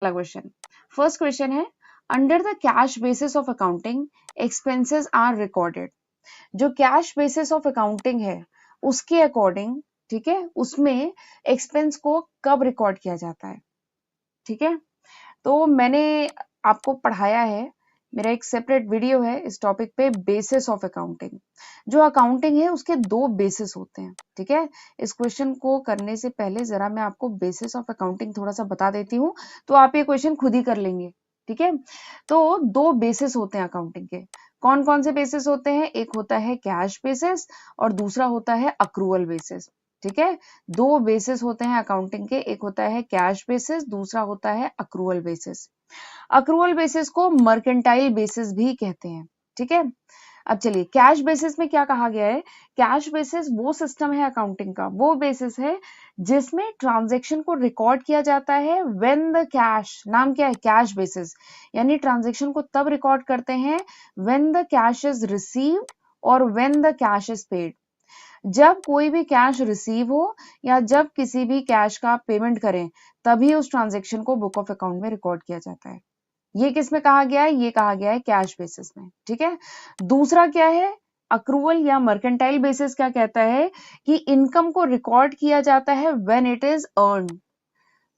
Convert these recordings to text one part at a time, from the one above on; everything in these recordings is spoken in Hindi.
अगला क्वेश्चन, फर्स्ट क्वेश्चन है, under the cash basis of accounting expenses are recorded. जो कैश बेसिस ऑफ अकाउंटिंग है उसके अकॉर्डिंग, ठीक है, उसमें एक्सपेंस को कब रिकॉर्ड किया जाता है। ठीक है, तो मैंने आपको पढ़ाया है, मेरा एक सेपरेट वीडियो है इस टॉपिक पे, बेसिस ऑफ अकाउंटिंग। जो अकाउंटिंग है उसके दो बेसिस होते हैं। ठीक है, इस क्वेश्चन को करने से पहले जरा मैं आपको बेसिस ऑफ अकाउंटिंग थोड़ा सा बता देती हूँ, तो आप ये क्वेश्चन खुद ही कर लेंगे। ठीक है, तो दो बेसिस होते हैं अकाउंटिंग के। कौन कौन से बेसिस होते हैं? एक होता है कैश बेसिस और दूसरा होता है अक्रूवल बेसिस। ठीक है, दो बेसिस होते हैं अकाउंटिंग के, एक होता है कैश बेसिस, दूसरा होता है अक्रूवल बेसिस। अक्रूवल बेसिस को मर्केंटाइल बेसिस भी कहते हैं। ठीक है, अब चलिए कैश बेसिस में क्या कहा गया है। कैश बेसिस वो सिस्टम है अकाउंटिंग का, वो बेसिस है जिसमें ट्रांजैक्शन को रिकॉर्ड किया जाता है व्हेन द कैश, नाम क्या है, कैश बेसिस, यानी ट्रांजैक्शन को तब रिकॉर्ड करते हैं when the cash is received और when the cash is paid. जब कोई भी कैश रिसीव हो या जब किसी भी कैश का आप पेमेंट करें, तभी उस ट्रांजैक्शन को बुक ऑफ अकाउंट में रिकॉर्ड किया जाता है। ये किस में कहा गया है? ये कहा गया है कैश बेसिस में। ठीक है, दूसरा क्या है, अक्रूवल या मर्केंटाइल बेसिस क्या कहता है कि इनकम को रिकॉर्ड किया जाता है व्हेन इट इज अर्न।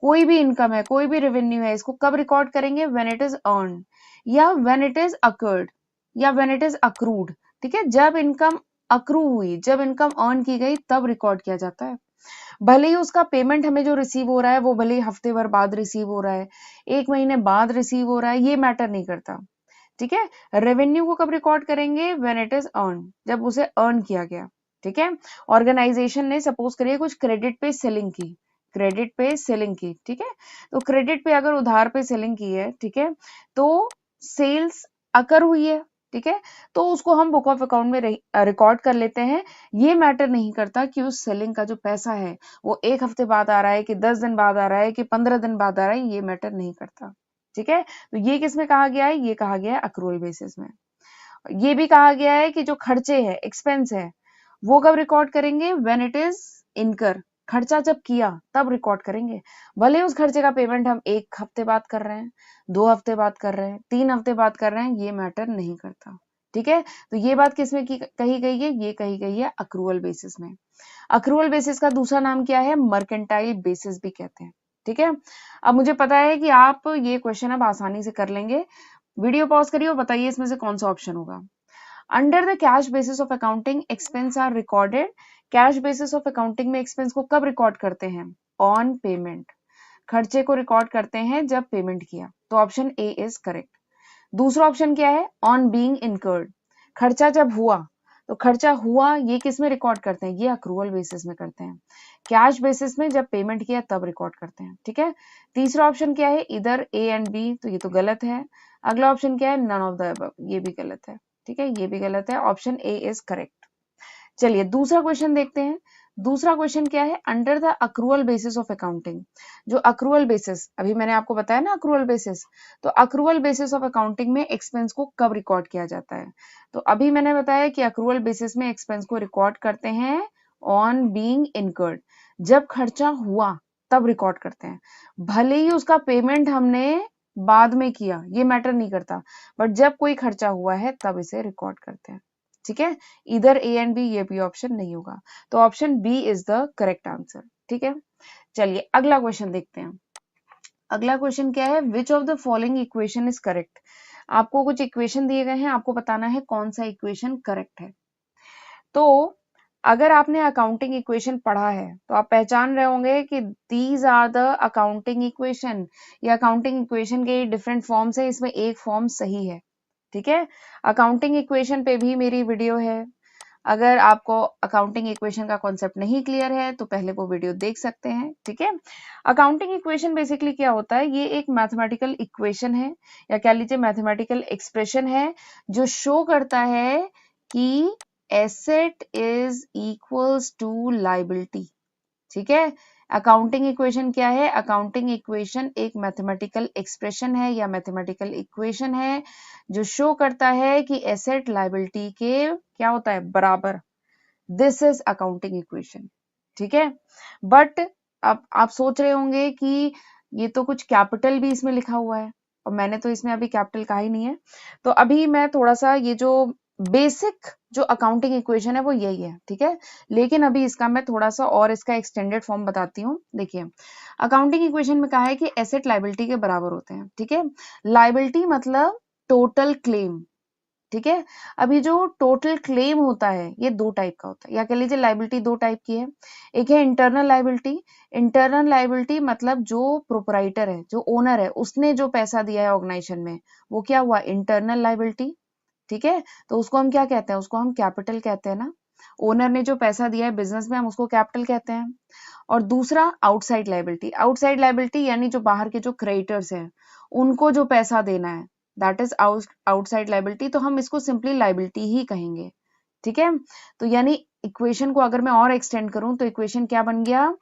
कोई भी इनकम है, कोई भी रेवेन्यू है, इसको कब रिकॉर्ड करेंगे? व्हेन इट इज अर्न या व्हेन इट इज अकर्ड या व्हेन इट इज अक्रूड। ठीक है, जब इनकम अक्रू हुई, जब इनकम अर्न की गई, तब रिकॉर्ड किया जाता है। भले ही उसका पेमेंट हमें जो रिसीव हो रहा है वो भले ही हफ्ते भर बाद रिसीव हो रहा है, एक महीने बाद रिसीव हो रहा है, ये मैटर नहीं करता। ठीक है, रेवेन्यू को कब रिकॉर्ड करेंगे? व्हेन इट इज अर्न, जब उसे अर्न किया गया। ठीक है, ऑर्गेनाइजेशन ने सपोज करिए कुछ क्रेडिट पे सेलिंग की, क्रेडिट पे सेलिंग की। ठीक है, तो क्रेडिट पे अगर उधार पे सेलिंग की है, ठीक है, तो सेल्स अकर हुई है। ठीक है, तो उसको हम बुक ऑफ अकाउंट में रिकॉर्ड कर लेते हैं। ये मैटर नहीं करता कि उस सेलिंग का जो पैसा है वो एक हफ्ते बाद आ रहा है कि 10 दिन बाद आ रहा है कि 15 दिन बाद आ रहा है, ये मैटर नहीं करता। ठीक है, तो ये किस में कहा गया है? ये कहा गया है अक्रूवल बेसिस में। ये भी कहा गया है कि जो खर्चे है, एक्सपेंस है, वो कब रिकॉर्ड करेंगे? व्हेन इट इज इनकर, खर्चा जब किया तब रिकॉर्ड करेंगे। भले उस खर्चे का पेमेंट हम एक हफ्ते बाद कर रहे हैं, 2 हफ्ते बाद कर रहे हैं, 3 हफ्ते बाद कर रहे हैं, ये मैटर नहीं करता। ठीक है, तो ये बात किसमें कही गई है? ये कही गई है अक्रूवल बेसिस में। अक्रूवल बेसिस का दूसरा नाम क्या है? मर्केंटाइल बेसिस भी कहते हैं। ठीक है, अब मुझे पता है कि आप ये क्वेश्चन अब आसानी से कर लेंगे। वीडियो पॉज करिए और बताइए इसमें से कौन सा ऑप्शन होगा। Under the cash basis of accounting expense are recorded. Cash basis of accounting में एक्सपेंस को कब रिकॉर्ड करते हैं? ऑन पेमेंट, खर्चे को रिकॉर्ड करते हैं जब पेमेंट किया, तो ऑप्शन ए इज करेक्ट। दूसरा ऑप्शन क्या है? ऑन बीइंग इनकर्ड, खर्चा जब हुआ, तो खर्चा हुआ ये किस में रिकॉर्ड करते हैं? ये अक्रूवल बेसिस में करते हैं। कैश बेसिस में जब पेमेंट किया तब रिकॉर्ड करते हैं। ठीक है, तीसरा ऑप्शन क्या है? इधर ए एंड बी, तो ये तो गलत है। अगला ऑप्शन क्या है? नन ऑफ द अबव, ये भी गलत है। ठीक है, ये भी गलत है, ऑप्शन ए इज करेक्ट। चलिए दूसरा क्वेश्चन देखते हैं। दूसरा क्वेश्चन क्या है? Under the accrual basis of accounting, जो अक्रूवल बेसिस, अभी मैंने आपको बताया ना अक्रूवल बेसिस, तो अक्रूवल बेसिस ऑफ अकाउंटिंग में एक्सपेंस को कब रिकॉर्ड किया जाता है? तो अभी मैंने बताया कि अक्रूवल बेसिस में एक्सपेंस को रिकॉर्ड करते हैं ऑन बीइंग इनकर्ड, जब खर्चा हुआ तब रिकॉर्ड करते हैं। भले ही उसका पेमेंट हमने बाद में किया, ये मैटर नहीं करता, बट जब कोई खर्चा हुआ है तब इसे रिकॉर्ड करते हैं। ठीक है, इधर ए एंड बी, ये भी ऑप्शन नहीं होगा, तो option B is the correct answer. ठीक है, चलिए अगला क्वेश्चन देखते हैं। अगला क्वेश्चन क्या है? विच of the following equation is correct. आपको कुछ इक्वेशन दिए गए हैं, आपको बताना है कौन सा इक्वेशन करेक्ट है। तो अगर आपने अकाउंटिंग इक्वेशन पढ़ा है तो आप पहचान रहे होंगे कि these are the accounting equation, या अकाउंटिंग इक्वेशन के डिफरेंट फॉर्म्स है, इसमें एक फॉर्म सही है। ठीक है, अकाउंटिंग इक्वेशन पे भी मेरी वीडियो है। अगर आपको अकाउंटिंग इक्वेशन का कॉन्सेप्ट नहीं क्लियर है तो पहले वो वीडियो देख सकते हैं। ठीक है, अकाउंटिंग इक्वेशन बेसिकली क्या होता है? ये एक मैथमेटिकल इक्वेशन है, या कह लीजिए मैथमेटिकल एक्सप्रेशन है, जो शो करता है कि asset is equals to liability. ठीक है, अकाउंटिंग इक्वेशन क्या है? अकाउंटिंग इक्वेशन एक मैथमेटिकल एक्सप्रेशन है या मैथमेटिकल इक्वेशन है, जो शो करता है कि एसेट लायबिलिटी के क्या होता है? बराबर। This is accounting equation. ठीक है, बट अब आप सोच रहे होंगे कि ये तो कुछ कैपिटल भी इसमें लिखा हुआ है और मैंने तो इसमें अभी कैपिटल कहा ही नहीं है। तो अभी मैं थोड़ा सा ये जो बेसिक जो अकाउंटिंग इक्वेशन है वो यही है, ठीक है। लेकिन अभी इसका मैं थोड़ा सा और इसका एक्सटेंडेड फॉर्म बताती हूँ। देखिए, अकाउंटिंग इक्वेशन में कहा है कि एसेट लायबिलिटी के बराबर होते हैं, ठीक है। लायबिलिटी मतलब टोटल क्लेम, ठीक है। अभी जो टोटल क्लेम होता है ये दो टाइप का होता है, या कह लीजिए लायबिलिटी दो टाइप की है। एक है इंटरनल लायबिलिटी। इंटरनल लायबिलिटी मतलब जो प्रोपराइटर है, जो ओनर है, उसने जो पैसा दिया है ऑर्गेनाइजेशन में, वो क्या हुआ, इंटरनल लायबिलिटी, ठीक है। तो उसको हम क्या कहते हैं, उसको हम कैपिटल कहते हैं ना। ओनर ने जो पैसा दिया है बिजनेस में, हम उसको कैपिटल कहते हैं। और दूसरा आउटसाइड लायबिलिटी। आउटसाइड लायबिलिटी यानी जो बाहर के जो क्रेडिटर्स हैं, उनको जो पैसा देना है, दैट इज आउटसाइड लायबिलिटी। तो हम इसको सिंपली लायबिलिटी ही कहेंगे, ठीक है। तो यानी इक्वेशन को अगर मैं और एक्सटेंड करूं तो इक्वेशन क्या बन गया,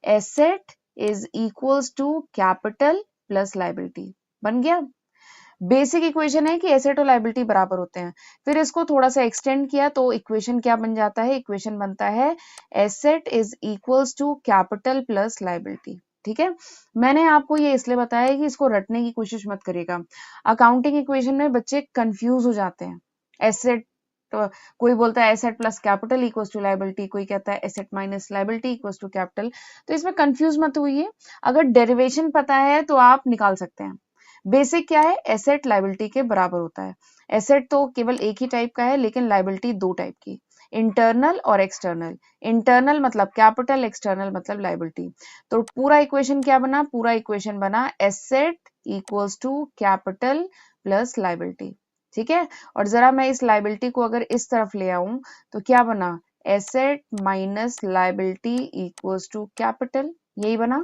asset is equals to capital plus liability बन गया। बेसिक इक्वेशन है कि एसेट और लायबिलिटी बराबर होते हैं। फिर इसको थोड़ा सा एक्सटेंड किया तो इक्वेशन क्या बन जाता है, इक्वेशन बनता है asset is equals to capital plus liability, ठीक है। मैंने आपको ये इसलिए बताया कि इसको रटने की कोशिश मत करिएगा। अकाउंटिंग इक्वेशन में बच्चे कंफ्यूज हो जाते हैं। एसेट तो कोई बोलता है asset plus capital equals to liability, कोई कहता है asset minus liability equals to capital. तो इसमें कंफ्यूज मत होइए। अगर डेरिवेशन पता है तो आप निकाल सकते हैं। बेसिक क्या है, एसेट लायबिलिटी के बराबर होता है। एसेट तो केवल एक ही टाइप का है, लेकिन लायबिलिटी दो टाइप की, इंटरनल और एक्सटर्नल। इंटरनल मतलब कैपिटल, एक्सटर्नल मतलब लायबिलिटी। तो पूरा इक्वेशन क्या बना, पूरा इक्वेशन बना asset equals to capital plus liability, ठीक है। और जरा मैं इस लायबिलिटी को अगर इस तरफ ले आऊं तो क्या बना, asset minus liability equals to capital, यही बना।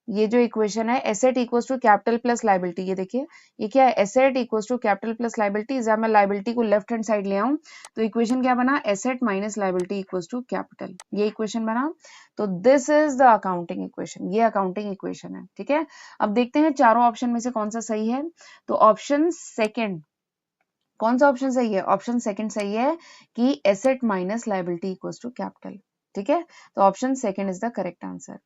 ये जो इक्वेशन है asset equals to capital plus liability, ये देखिए ये क्या है, asset equals to capital plus liability. जब मैं लायबिलिटी को लेफ्ट हैंड साइड ले आऊं तो इक्वेशन क्या बना, asset minus liability equals to capital, ये इक्वेशन बना। तो this is the accounting equation, ये अकाउंटिंग इक्वेशन है, ठीक है। अब देखते हैं चारों ऑप्शन में से कौन सा सही है। तो ऑप्शन सेकेंड, कौन सा ऑप्शन सही है, ऑप्शन सेकेंड सही है कि asset minus liability equals to capital, ठीक है। तो option second is the correct answer.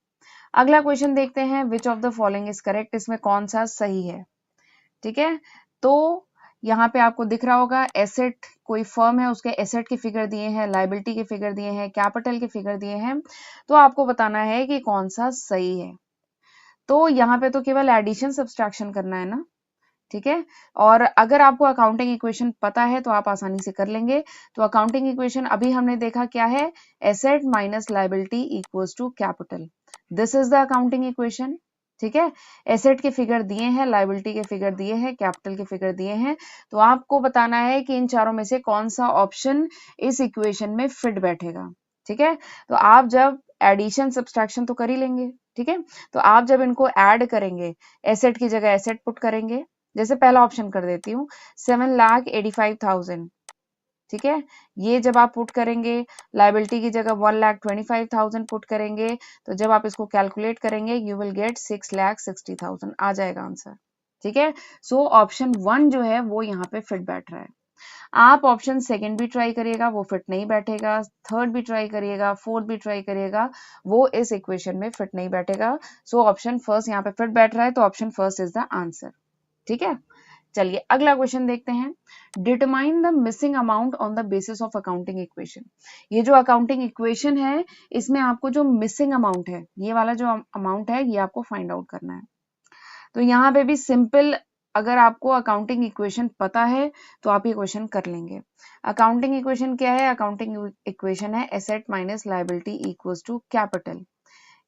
अगला क्वेश्चन देखते हैं, which of the following is correct, इसमें कौन सा सही है, ठीक है। तो यहाँ पे आपको दिख रहा होगा एसेट, कोई फर्म है उसके एसेट के फिगर दिए हैं, लायबिलिटी के फिगर दिए हैं, कैपिटल के फिगर दिए हैं। तो आपको बताना है कि कौन सा सही है। तो यहाँ पे तो केवल एडिशन सब्सट्रैक्शन करना है ना, ठीक है। और अगर आपको अकाउंटिंग इक्वेशन पता है तो आप आसानी से कर लेंगे। तो अकाउंटिंग इक्वेशन अभी हमने देखा क्या है, asset minus liability equals to capital, this is the accounting equation, ठीक है। एसेट के फिगर दिए हैं, लायबिलिटी के फिगर दिए हैं, कैपिटल के फिगर दिए हैं। तो आपको बताना है कि इन चारों में से कौन सा ऑप्शन इस इक्वेशन में फिट बैठेगा, ठीक है। तो आप जब एडिशन सब्सट्रैक्शन तो कर ही लेंगे, ठीक है। तो आप जब इनको ऐड करेंगे, एसेट की जगह एसेट पुट करेंगे, जैसे पहला ऑप्शन कर देती हूँ 7,85,000, ठीक है। ये जब आप पुट करेंगे, लायबिलिटी की जगह 1,25,000 पुट करेंगे, तो जब आप इसको कैलकुलेट करेंगे यू विल गेट 6,60,000 आ जाएगा आंसर, ठीक है। सो ऑप्शन 1 जो है वो यहाँ पे फिट बैठ रहा है। आप ऑप्शन सेकंड भी ट्राई करिएगा, वो फिट नहीं बैठेगा। थर्ड भी ट्राई करिएगा, फोर्थ भी ट्राई करिएगा, वो इस इक्वेशन में फिट नहीं बैठेगा। सो ऑप्शन फर्स्ट यहाँ पे फिट बैठ रहा है, तो option first is the answer, ठीक है। चलिए अगला क्वेश्चन देखते हैं, determine the missing amount on the basis of accounting equation. ये जो अकाउंटिंग इक्वेशन है इसमें आपको जो मिसिंग अमाउंट है, ये वाला जो अमाउंट है ये आपको फाइंड आउट करना है। तो यहाँ पे भी सिंपल, अगर आपको अकाउंटिंग इक्वेशन पता है तो आप ये क्वेश्चन कर लेंगे। अकाउंटिंग इक्वेशन क्या है, अकाउंटिंग इक्वेशन है asset minus liability equals to capital,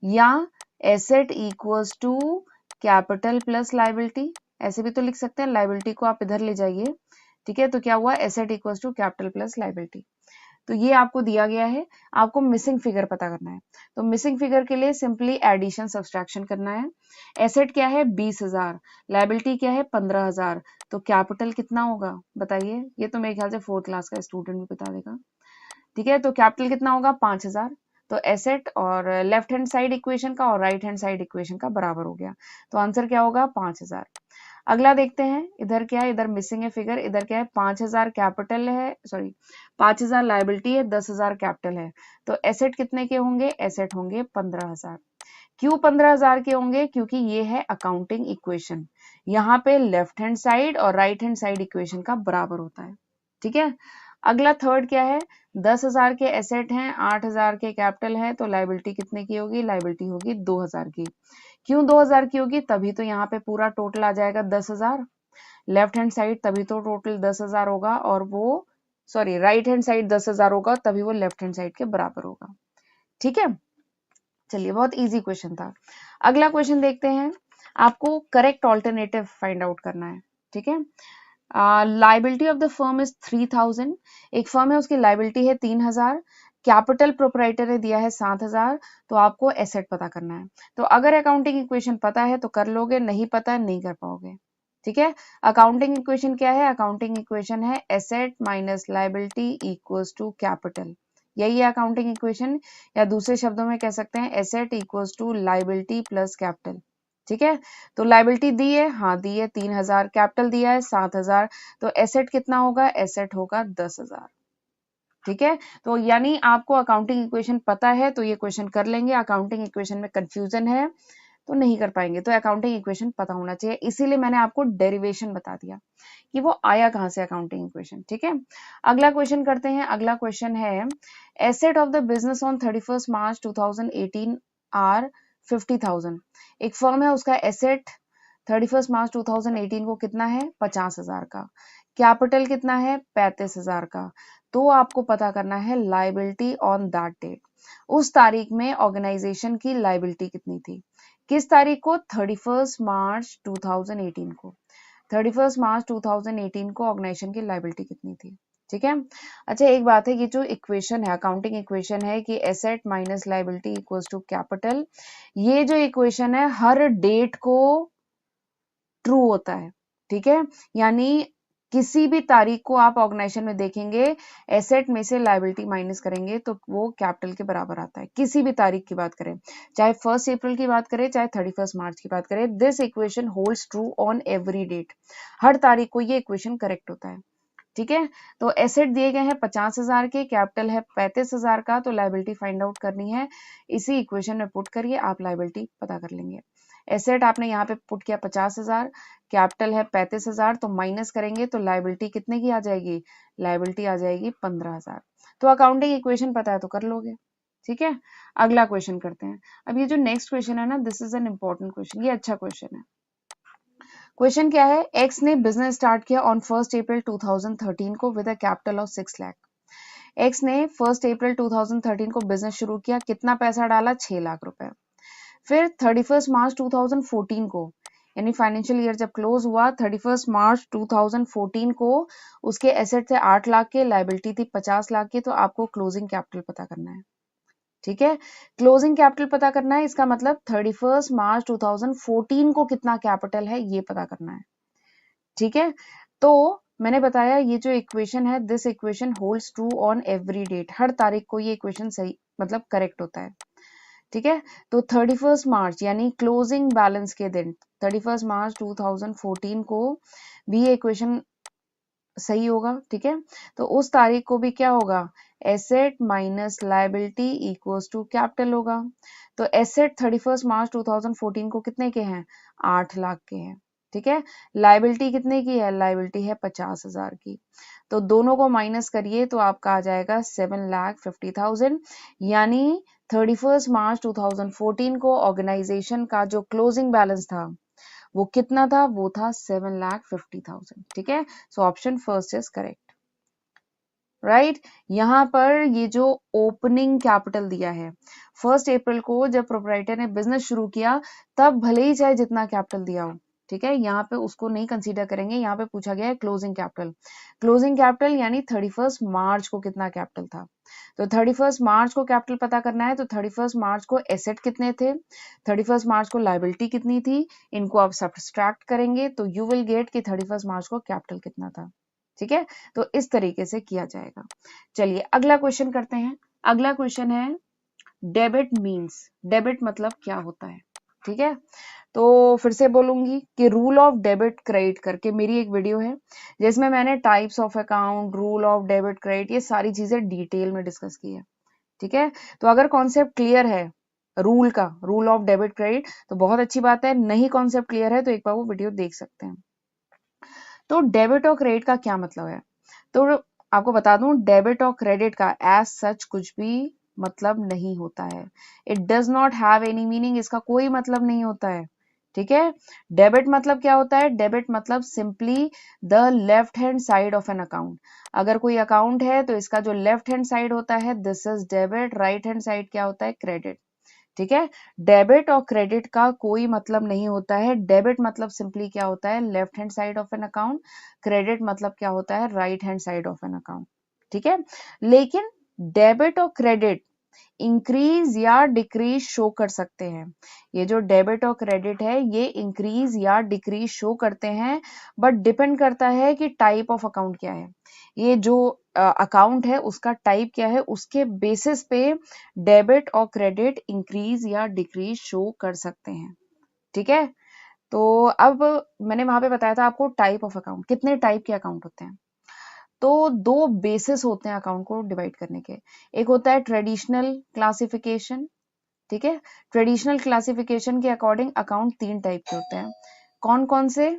या asset equals to capital plus liability, ऐसे भी तो लिख सकते हैं। लायबिलिटी को आप इधर ले जाइए, ठीक है। तो क्या हुआ, asset equals to capital plus liability. तो ये आपको दिया गया है, आपको मिसिंग फिगर पता करना है। तो मिसिंग फिगर के लिए सिंपली एडिशन सब्सट्रैक्शन करना है। एसेट क्या है 20,000, लायबिलिटी क्या है 15,000, तो कैपिटल कितना होगा बताइए। ये तो मेरे ख्याल से 4th क्लास का स्टूडेंट भी बता देगा, ठीक है। तो कैपिटल कितना होगा 5,000। तो एसेट और लेफ्ट हैंड साइड इक्वेशन का और राइट हैंड साइड इक्वेशन का बराबर हो गया, तो आंसर क्या होगा 5,000। अगला देखते हैं, इधर क्या है, इधर मिसिंग है फिगर, इधर क्या है 5,000 कैपिटल है, सॉरी 5,000 लायबिलिटी है, 10,000 कैपिटल है। तो एसेट कितने के होंगे, एसेट होंगे 15,000। क्यों 15,000 के होंगे? क्योंकि ये है अकाउंटिंग इक्वेशन, यहाँ पे लेफ्ट हैंड साइड और राइट हैंड साइड इक्वेशन का बराबर होता है। ठीक है, अगला थर्ड क्या है? 10,000 के एसेट हैं, 8,000 के कैपिटल है, तो लाइबिलिटी कितने की होगी? लाइबिलिटी होगी 2,000 की। क्यों 2,000 की होगी? तभी तो यहाँ पे पूरा टोटल आ जाएगा 10,000, लेफ्ट हैंड साइड तभी तो टोटल 10,000 होगा, और वो सॉरी राइट हैंड साइड 10,000 होगा, तभी वो लेफ्ट हैंड साइड के बराबर होगा। ठीक है, चलिए बहुत इजी क्वेश्चन था। अगला क्वेश्चन देखते हैं, आपको करेक्ट ऑल्टरनेटिव फाइंड आउट करना है। ठीक है, liability of the firm is 3,000, एक फर्म है उसकी लाइबिलिटी है 3,000, कैपिटल प्रोपराइटर ने दिया है 7,000, तो आपको एसेट पता करना है। तो अगर अकाउंटिंग इक्वेशन पता है तो कर लोगे, नहीं पता है नहीं कर पाओगे। ठीक है, अकाउंटिंग इक्वेशन क्या है? अकाउंटिंग इक्वेशन है asset minus liability equals to capital, यही है अकाउंटिंग इक्वेशन, या दूसरे शब्दों में कह सकते हैं asset equals to liability plus capital. ठीक है, तो लाइबिलिटी दी है, हाँ दी है 3,000, कैपिटल दिया है 7,000, तो एसेट कितना होगा? एसेट होगा 10,000। ठीक है, तो यानी आपको अकाउंटिंग इक्वेशन पता है तो ये क्वेश्चन कर लेंगे, अकाउंटिंग इक्वेशन में कंफ्यूजन है तो नहीं कर पाएंगे। तो अकाउंटिंग इक्वेशन पता होना चाहिए, इसीलिए मैंने आपको डेरिवेशन बता दिया कि वो आया कहां से अकाउंटिंग इक्वेशन। ठीक है, अगला क्वेश्चन करते हैं। अगला क्वेश्चन है asset of the business on 31 March 2018 are 50,000, एक फर्म है उसका एसेट 31 मार्च 2018 को कितना है? 50,000 का, कैपिटल कितना है? 35,000 का। तो आपको पता करना है लाइबिलिटी ऑन दैट डेट, उस तारीख में ऑर्गेनाइजेशन की लाइबिलिटी कितनी थी? किस तारीख को? 31 मार्च 2018 को, 31 मार्च 2018 को ऑर्गेनाइजेशन की लाइबिलिटी कितनी थी? ठीक है, अच्छा एक बात है, ये जो इक्वेशन है अकाउंटिंग इक्वेशन है कि asset minus liability equals to capital, ये जो इक्वेशन है हर डेट को ट्रू होता है। ठीक है, यानी किसी भी तारीख को आप ऑर्गेनाइजेशन में देखेंगे, एसेट में से लायबिलिटी माइनस करेंगे तो वो कैपिटल के बराबर आता है। किसी भी तारीख की बात करें, चाहे 1 अप्रैल की बात करें, चाहे 31 मार्च की बात करें, this equation holds true on every date, हर तारीख को ये इक्वेशन करेक्ट होता है। ठीक है, तो एसेट दिए गए हैं 50,000 के, कैपिटल है 35,000 का, तो लायबिलिटी फाइंड आउट करनी है, इसी इक्वेशन में पुट करिए, आप लायबिलिटी पता कर लेंगे। एसेट आपने यहाँ पे पुट किया 50,000, कैपिटल है 35,000, तो माइनस करेंगे तो लायबिलिटी कितने की आ जाएगी? लायबिलिटी आ जाएगी 15,000। तो अकाउंटिंग इक्वेशन पता है तो कर लोगे। ठीक है, अगला क्वेश्चन करते हैं। अब ये जो नेक्स्ट क्वेश्चन है ना, this is an important question, ये अच्छा क्वेश्चन है। क्वेश्चन क्या है? एक्स ने बिजनेस स्टार्ट किया ऑन 1 अप्रैल 2013 को with a capital of 6 lakh. X ने 1 अप्रैल 2013 को बिजनेस शुरू किया, कितना पैसा डाला? 6 लाख रुपए। फिर 31 मार्च 2014 को, यानी फाइनेंशियल ईयर जब क्लोज हुआ 31 मार्च 2014 को, उसके एसेट थे 8 लाख के, लायबिलिटी थी 50 लाख की, तो आपको क्लोजिंग कैपिटल पता करना है। ठीक है, क्लोजिंग कैपिटल पता करना है, इसका मतलब 31 मार्च 2014 को कितना कैपिटल है ये पता करना है। ठीक है, तो मैंने बताया ये जो इक्वेशन है, this equation holds true on every date, हर तारीख को ये इक्वेशन सही मतलब करेक्ट होता है। ठीक है, तो 31 मार्च यानी क्लोजिंग बैलेंस के दिन 31 मार्च 2014 को भी ये इक्वेशन सही होगा। ठीक है, तो उस तारीख को भी क्या होगा? Asset minus liability equals to capital होगा। तो एसेट 31 मार्च 2014 को कितने के हैं? 8 लाख के हैं। ठीक है, लायबिलिटी कितने की है? लायबिलिटी है 50,000 की। तो दोनों को माइनस करिए तो आपका आ जाएगा 7,50,000, यानी 31 मार्च 2014 को ऑर्गेनाइजेशन का जो क्लोजिंग बैलेंस था वो कितना था? वो था 7,50,000। ठीक है, so option first is correct. Right, यहाँ पर ये जो ओपनिंग कैपिटल दिया है 1 अप्रैल को जब प्रोप्राइटर ने बिजनेस शुरू किया, तब भले ही चाहे जितना कैपिटल दिया हो, ठीक है, यहाँ पे उसको नहीं कंसीडर करेंगे, यहाँ पे पूछा गया है क्लोजिंग कैपिटल। क्लोजिंग कैपिटल यानी 31 मार्च को कितना कैपिटल था, तो 31 मार्च को कैपिटल पता करना है, तो 31 मार्च को एसेट कितने थे, 31 मार्च को लायबिलिटी कितनी थी, इनको आप सब्सट्रैक्ट करेंगे तो यू विल गेट कि 31 मार्च को कैपिटल कितना था। ठीक है, तो इस तरीके से किया जाएगा। चलिए अगला क्वेश्चन करते हैं। अगला क्वेश्चन है डेबिट मीन्स, डेबिट मतलब क्या होता है। ठीक है, तो फिर से बोलूंगी कि रूल ऑफ डेबिट क्रेडिट करके मेरी एक वीडियो है जिसमें मैंने types of account, rule of debit credit, ये सारी चीजें डिटेल में डिस्कस की है। ठीक है, तो अगर कॉन्सेप्ट क्लियर है रूल ऑफ डेबिट क्रेडिट। तो बहुत अच्छी बात है, नहीं कॉन्सेप्ट क्लियर है तो एक बार वो वीडियो देख सकते हैं। तो डेबिट और क्रेडिट का क्या मतलब है, तो आपको बता दूं, डेबिट और क्रेडिट का एज सच कुछ भी मतलब नहीं होता है। It does not have any meaning, इसका कोई मतलब नहीं होता है। ठीक है, डेबिट मतलब क्या होता है, डेबिट मतलब simply the left hand side of an account. अगर कोई अकाउंट है तो इसका जो लेफ्ट हैंड साइड होता है this is debit, right hand side क्या होता है, क्रेडिट। ठीक है, डेबिट और क्रेडिट का कोई मतलब नहीं होता है। डेबिट मतलब सिंपली क्या होता है, left hand side of an account. Credit मतलब क्या होता है, right hand side of an account. ठीक है, लेकिन डेबिट और क्रेडिट इंक्रीज या डिक्रीज शो कर सकते हैं। ये जो डेबिट और क्रेडिट है ये इंक्रीज या डिक्रीज शो करते हैं, बट डिपेंड करता है कि टाइप ऑफ अकाउंट क्या है। ये जो अकाउंट है उसका टाइप क्या है, उसके बेसिस पे डेबिट और क्रेडिट इंक्रीज या डिक्रीज शो कर सकते हैं। ठीक है, तो अब मैंने वहां पे बताया था आपको टाइप ऑफ अकाउंट, कितने टाइप के अकाउंट होते हैं। तो दो बेसिस होते हैं अकाउंट को डिवाइड करने के। एक होता है ट्रेडिशनल क्लासिफिकेशन। ठीक है, ट्रेडिशनल क्लासिफिकेशन के अकॉर्डिंग अकाउंट तीन टाइप के होते हैं। कौन कौन से,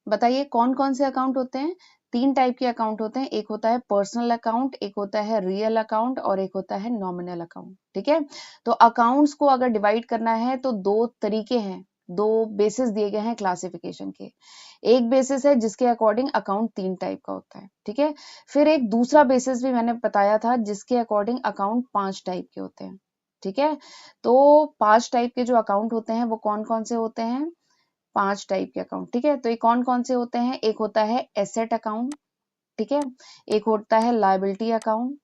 बताइए कौन कौन से अकाउंट होते हैं। तीन टाइप के अकाउंट होते हैं, एक होता है पर्सनल अकाउंट, एक होता है रियल अकाउंट और एक होता है नॉमिनल अकाउंट। ठीक है, तो अकाउंट्स को अगर डिवाइड करना है तो दो तरीके हैं, दो बेसिस दिए गए हैं क्लासिफिकेशन के। एक बेसिस है जिसके अकॉर्डिंग अकाउंट तीन टाइप का होता है। ठीक है, फिर एक दूसरा बेसिस भी मैंने बताया था जिसके अकॉर्डिंग अकाउंट पांच टाइप के होते हैं। ठीक है, तो पांच टाइप के जो अकाउंट होते हैं वो कौन कौन से होते हैं, पांच टाइप के अकाउंट। ठीक है, तो ये कौन कौन से होते हैं, एक होता है एसेट अकाउंट। ठीक है, एक होता है लायबिलिटी अकाउंट,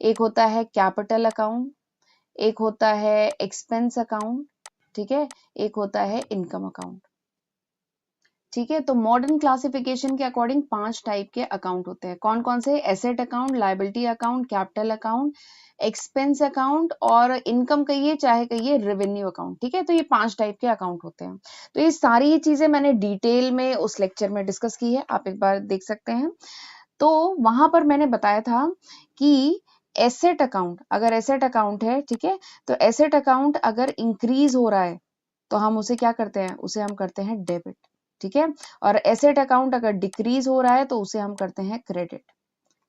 एक होता है कैपिटल अकाउंट, एक होता है एक्सपेंस अकाउंट। ठीक है, एक होता है इनकम अकाउंट। ठीक है, तो मॉडर्न क्लासिफिकेशन के अकॉर्डिंग पांच टाइप के अकाउंट होते हैं। कौन कौन से, asset account, liability account, capital account, expense account और इनकम कहिए चाहे कहिए रेवेन्यू अकाउंट। ठीक है, तो ये पांच टाइप के अकाउंट होते हैं। तो ये सारी चीजें मैंने डिटेल में उस लेक्चर में डिस्कस की है, आप एक बार देख सकते हैं। तो वहां पर मैंने बताया था कि एसेट अकाउंट, अगर एसेट अकाउंट है, ठीक है, तो एसेट अकाउंट अगर इंक्रीज हो रहा है तो हम उसे क्या करते हैं, उसे हम करते हैं डेबिट। ठीक है, और एसेट अकाउंट अगर डिक्रीज हो रहा है तो उसे हम करते हैं क्रेडिट।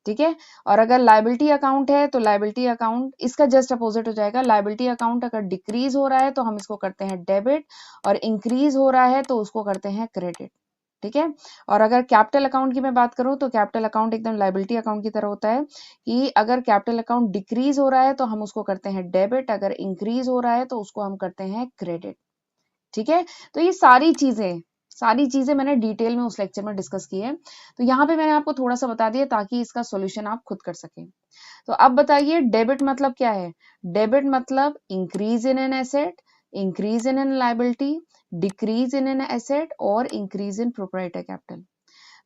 ठीक है, और अगर लायबिलिटी अकाउंट है तो लायबिलिटी अकाउंट इसका जस्ट अपोजिट हो जाएगा। लायबिलिटी अकाउंट अगर डिक्रीज हो रहा है तो हम इसको करते हैं डेबिट, और इंक्रीज हो रहा है तो उसको करते हैं क्रेडिट। ठीक है, और अगर कैपिटल अकाउंट की मैं बात करूं तो कैपिटल अकाउंट एकदम लायबिलिटी अकाउंट की तरह होता है कि अगर कैपिटल अकाउंट डिक्रीज हो रहा है तो हम उसको करते हैं डेबिट, अगर इंक्रीज हो रहा है तो उसको हम करते हैं क्रेडिट। ठीक है, तो ये सारी चीजें मैंने डिटेल में उस लेक्चर में डिस्कस की है। तो यहाँ पे मैंने आपको थोड़ा सा बता दिया ताकि इसका सॉल्यूशन आप खुद कर सकें। तो अब बताइए डेबिट मतलब क्या है। डेबिट मतलब increase in an asset, increase in an liability, decrease in an asset और इंक्रीज इन प्रोप्राइटर कैपिटल।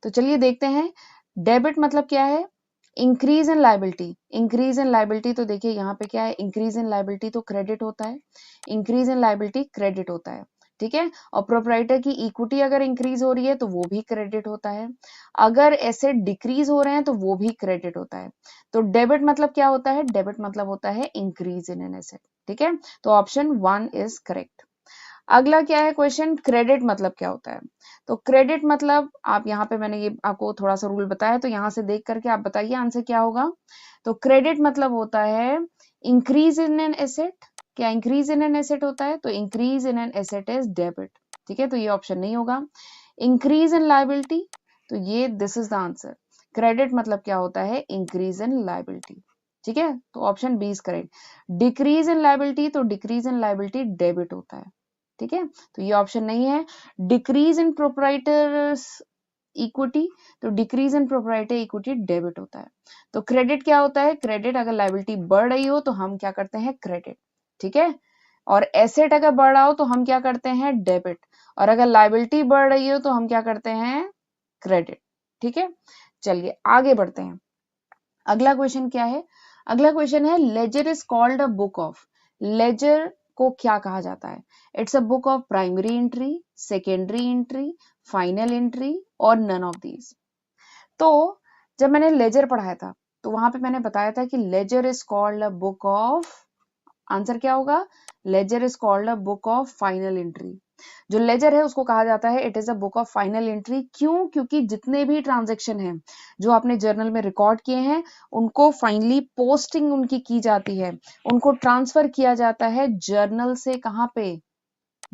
तो चलिए देखते हैं डेबिट मतलब क्या है। Increase in liability, increase in liability तो देखिए यहाँ पे क्या है, इंक्रीज इन लायबिलिटी तो क्रेडिट होता है, इंक्रीज इन लायबिलिटी क्रेडिट होता है। ठीक है, और प्रोप्राइटर की इक्विटी अगर इंक्रीज हो रही है तो वो भी क्रेडिट होता है, अगर एसेट डिक्रीज हो रहे हैं तो वो भी क्रेडिट होता है। तो डेबिट मतलब क्या होता है, डेबिट मतलब होता है इंक्रीज इन एन एसेट। ठीक है, तो ऑप्शन 1 इज करेक्ट। अगला क्या है क्वेश्चन, क्रेडिट मतलब क्या होता है। तो क्रेडिट मतलब आप यहाँ पे मैंने ये आपको थोड़ा सा रूल बताया, तो यहाँ से देख करके आप बताइए आंसर क्या होगा। तो क्रेडिट मतलब होता है इंक्रीज इन एन एसेट। क्या इंक्रीज इन एन एसेट होता है, तो increase in an asset is debit. ठीक है, तो ये ऑप्शन नहीं होगा। इंक्रीज इन लायबिलिटी, तो ये this is the answer. Credit मतलब क्या होता है, इंक्रीज इन लायबिलिटी। ठीक है, तो option B is correct. Decrease in liability, तो डिक्रीज इन लायबिलिटी डेबिट होता है। ठीक है, तो ये ऑप्शन नहीं है। डिक्रीज इन प्रोप्राइटर्स इक्विटी, तो decrease in proprietor equity debit होता है। तो क्रेडिट क्या होता है, क्रेडिट अगर लायबिलिटी बढ़ रही हो तो हम क्या करते हैं, क्रेडिट। ठीक है, और एसेट अगर बढ़ रहा हो तो हम क्या करते हैं, डेबिट, और अगर लायबिलिटी बढ़ रही हो तो हम क्या करते हैं, क्रेडिट। ठीक है, चलिए आगे बढ़ते हैं। अगला क्वेश्चन क्या है, अगला क्वेश्चन है ledger is called a book of. Ledger को क्या कहा जाता है, it's a book of primary entry, secondary entry, final entry और नन ऑफ दीज। तो जब मैंने लेजर पढ़ाया था तो वहां पे मैंने बताया था कि ledger is called a book of answer क्या होगा? Ledger is called a book of final entry. जो लेजर है उसको कहा जाता है it is a book of final entry. क्यों? क्योंकि जितने भी ट्रांजेक्शन हैं जो आपने जर्नल में रिकॉर्ड किए हैं उनको फाइनली पोस्टिंग उनकी की जाती है, उनको ट्रांसफर किया जाता है जर्नल से। कहाँ पे?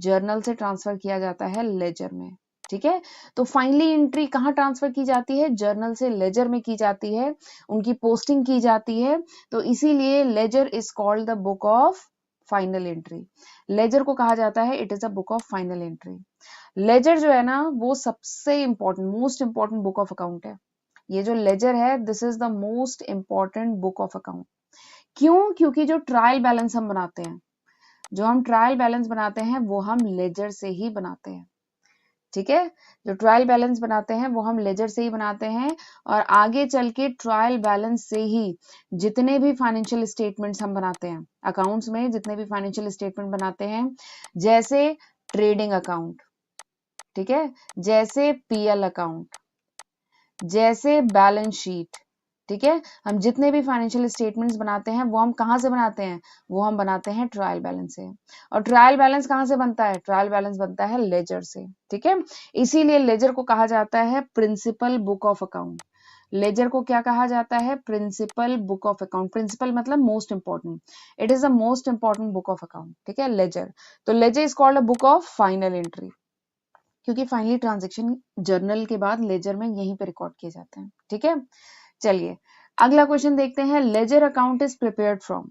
जर्नल से ट्रांसफर किया जाता है लेजर में। ठीक है, तो फाइनली एंट्री कहाँ ट्रांसफर की जाती है? जर्नल से लेजर में की जाती है, उनकी पोस्टिंग की जाती है। तो इसीलिए ledger is called the book of final entry. Ledger को कहा जाता है it is a book of final entry. Ledger जो है ना वो सबसे important, most important book of account है। ये जो लेजर है this is the most important book of account. क्यों? क्योंकि जो ट्रायल बैलेंस हम बनाते हैं, जो हम ट्रायल बैलेंस बनाते हैं वो हम लेजर से ही बनाते हैं। ठीक है, जो ट्रायल बैलेंस बनाते हैं वो हम लेजर से ही बनाते हैं, और आगे चल के ट्रायल बैलेंस से ही जितने भी फाइनेंशियल स्टेटमेंट्स हम बनाते हैं, अकाउंट्स में जितने भी फाइनेंशियल स्टेटमेंट बनाते हैं, जैसे ट्रेडिंग अकाउंट, ठीक है, जैसे पीएल अकाउंट, जैसे बैलेंस शीट, ठीक है, हम जितने भी फाइनेंशियल स्टेटमेंट्स बनाते हैं वो हम कहाँ से बनाते हैं? वो हम बनाते हैं ट्रायल बैलेंस से। और ट्रायल बैलेंस कहाँ से बनता है? ट्रायल बैलेंस बनता है लेजर से। ठीक है, इसीलिए लेजर को कहा जाता है principal book of account. Ledger को क्या कहा जाता है? Principal book of account. Principal मतलब most important, it is the most important book of account. ठीक है, लेजर। तो ledger is called a book of final entry, क्योंकि फाइनली ट्रांजेक्शन जर्नल के बाद लेजर में यहीं पे रिकॉर्ड किए जाते हैं। ठीक है, चलिए अगला क्वेश्चन देखते हैं। Ledger account is prepared from.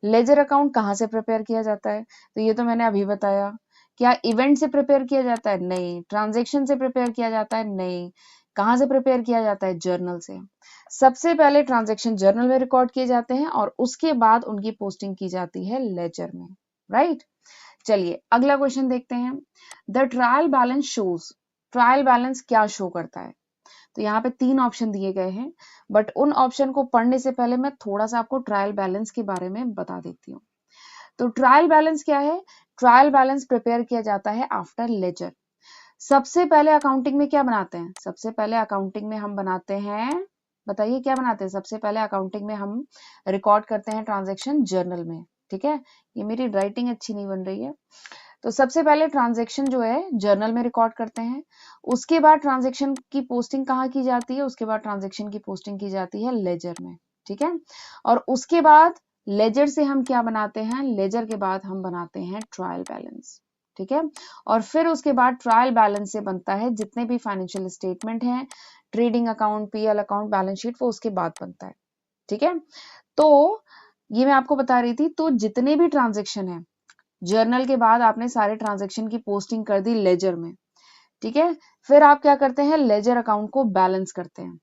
Ledger account कहाँ से प्रिपेयर किया जाता है? तो ये तो मैंने अभी बताया। क्या इवेंट से प्रिपेयर किया जाता है? नहीं। ट्रांजेक्शन से प्रिपेयर किया जाता है? नहीं। कहाँ से प्रिपेयर किया जाता है? जर्नल से। सबसे पहले ट्रांजेक्शन जर्नल में रिकॉर्ड किए जाते हैं और उसके बाद उनकी पोस्टिंग की जाती है लेजर में। राइट, चलिए अगला क्वेश्चन देखते हैं। The trial balance shows. Trial balance क्या शो करता है? तो यहाँ पे 3 ऑप्शन दिए गए हैं, बट उन ऑप्शन को पढ़ने से पहले मैं थोड़ा सा आपको ट्रायल बैलेंस के बारे में बता देती हूँ। तो ट्रायल बैलेंस क्या है? ट्रायल बैलेंस प्रिपेयर किया जाता है आफ्टर लेजर। सबसे पहले अकाउंटिंग में क्या बनाते हैं? सबसे पहले अकाउंटिंग में हम बनाते हैं, बताइए क्या बनाते हैं? सबसे पहले अकाउंटिंग में हम रिकॉर्ड करते हैं ट्रांजेक्शन जर्नल में। ठीक है, ये मेरी राइटिंग अच्छी नहीं बन रही है। तो सबसे पहले ट्रांजेक्शन जो है जर्नल में रिकॉर्ड करते हैं, उसके बाद ट्रांजेक्शन की पोस्टिंग कहाँ की जाती है? उसके बाद ट्रांजेक्शन की पोस्टिंग की जाती है लेजर में। ठीक है, और उसके बाद लेजर से हम क्या बनाते हैं? लेजर के बाद हम बनाते हैं ट्रायल बैलेंस। ठीक है, और फिर उसके बाद ट्रायल बैलेंस से बनता है जितने भी फाइनेंशियल स्टेटमेंट हैं, trading account, PL account, balance sheet, वो उसके बाद बनता है। ठीक है, तो ये मैं आपको बता रही थी। तो जितने भी ट्रांजेक्शन है जर्नल के बाद आपने सारे ट्रांजेक्शन की पोस्टिंग कर दी लेजर में। ठीक है, फिर आप क्या करते हैं? लेजर अकाउंट को बैलेंस करते हैं।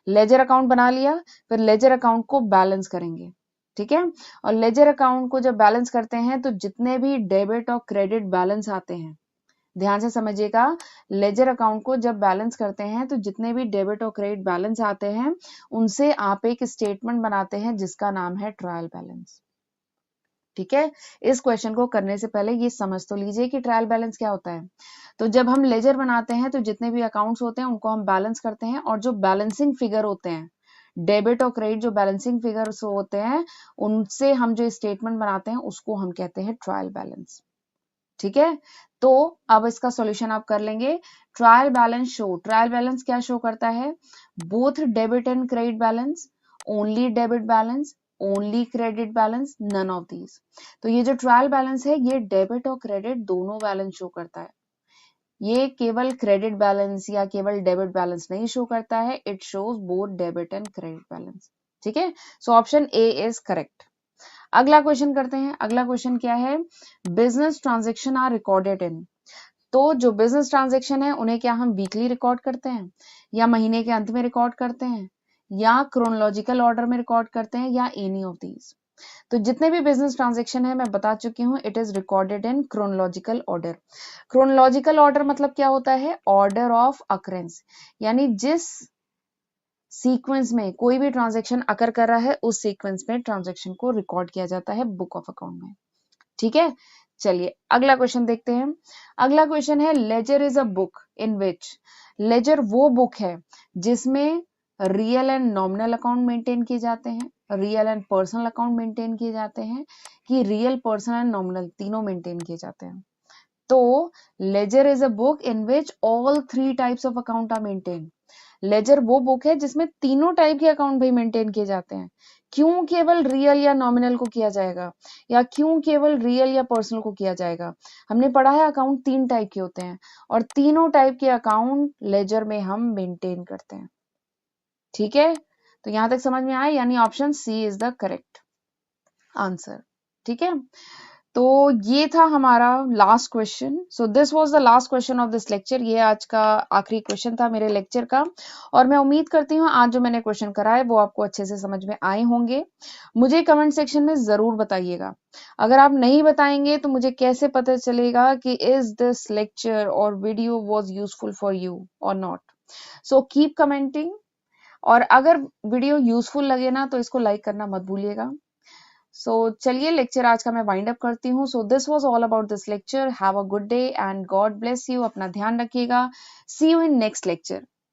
लेजर अकाउंट बना लिया, फिर लेजर अकाउंट को बैलेंस करेंगे। ठीक है, और लेजर अकाउंट को जब बैलेंस करते हैं तो जितने भी डेबिट और क्रेडिट बैलेंस आते हैं, ध्यान से समझिएगा, लेजर अकाउंट को जब बैलेंस करते हैं तो जितने भी डेबिट और क्रेडिट बैलेंस आते हैं उनसे आप एक स्टेटमेंट बनाते हैं जिसका नाम है ट्रायल बैलेंस। ठीक है, इस क्वेश्चन को करने से पहले ये समझ तो लीजिए कि ट्रायल बैलेंस क्या होता है। तो जब हम लेजर बनाते हैं तो जितने भी अकाउंट्स होते हैं उनको हम बैलेंस करते हैं, और जो बैलेंसिंग फिगर होते हैं, डेबिट और क्रेडिट जो बैलेंसिंग फिगर्स होते हैं, उनसे हम जो स्टेटमेंट बनाते हैं उसको हम कहते हैं ट्रायल बैलेंस। ठीक है, तो अब इसका सॉल्यूशन आप कर लेंगे। Trial balance show, trial balance क्या शो करता है? Both debit and credit balance, only debit balance, only credit balance, none of these. तो ये जो ट्रायल बैलेंस है ये डेबिट और क्रेडिट दोनों बैलेंस शो करता है। ये केवल क्रेडिट बैलेंस या केवल डेबिट बैलेंस नहीं शो करता है, it shows both debit and credit balance. ठीक है, so option A is correct. अगला क्वेश्चन करते हैं। अगला क्वेश्चन क्या है? Business transaction are recorded in. तो जो बिजनेस ट्रांजेक्शन है उन्हें क्या हम वीकली रिकॉर्ड करते हैं, या महीने के अंत में रिकॉर्ड करते हैं, या क्रोनोलॉजिकल ऑर्डर में रिकॉर्ड करते हैं, या एनी ऑफ दीज? तो जितने भी बिजनेस ट्रांजेक्शन है मैं बता चुकी हूँ, it is recorded in chronological order. Chronological order मतलब क्या होता है? ऑर्डर ऑफ अकरेंस, यानी जिस सीक्वेंस में कोई भी ट्रांजेक्शन अकर कर रहा है उस सीक्वेंस में ट्रांजेक्शन को रिकॉर्ड किया जाता है बुक ऑफ अकाउंट में। ठीक है, चलिए अगला क्वेश्चन देखते हैं। अगला क्वेश्चन है ledger is a book in which. Ledger वो बुक है जिसमें real and nominal account maintain किए जाते हैं, real and personal account maintain किए जाते हैं, कि रियल, पर्सन एंड नॉमिनल तीनों मेंटेन किए जाते हैं। तो ledger is a book in which all 3 types of account are maintain. Ledger वो बुक है जिसमें तीनों टाइप के अकाउंट भी मेंटेन किए जाते हैं। क्यों केवल रियल या नॉमिनल को किया जाएगा, या क्यों केवल रियल या पर्सनल को किया जाएगा? हमने पढ़ा है अकाउंट 3 टाइप के होते हैं और तीनों टाइप के अकाउंट लेजर में हम मेंटेन करते हैं। ठीक है, तो यहां तक समझ में आया, यानी option C is the correct answer. ठीक है, तो ये था हमारा last question. So this was the last question of this lecture. ये आज का आखिरी क्वेश्चन था मेरे लेक्चर का, और मैं उम्मीद करती हूँ आज जो मैंने क्वेश्चन कराए वो आपको अच्छे से समझ में आए होंगे। मुझे कमेंट सेक्शन में जरूर बताइएगा। अगर आप नहीं बताएंगे तो मुझे कैसे पता चलेगा कि इज दिस लेक्चर और video was useful for you और नॉट। सो कीप कमेंटिंग, और अगर वीडियो यूजफुल लगे ना तो इसको लाइक करना मत भूलिएगा। सो चलिए लेक्चर आज का मैं वाइंड अप करती हूँ। सो this was all about this lecture. Have a good day and God bless you. अपना ध्यान रखिएगा। सी यू इन नेक्स्ट लेक्चर।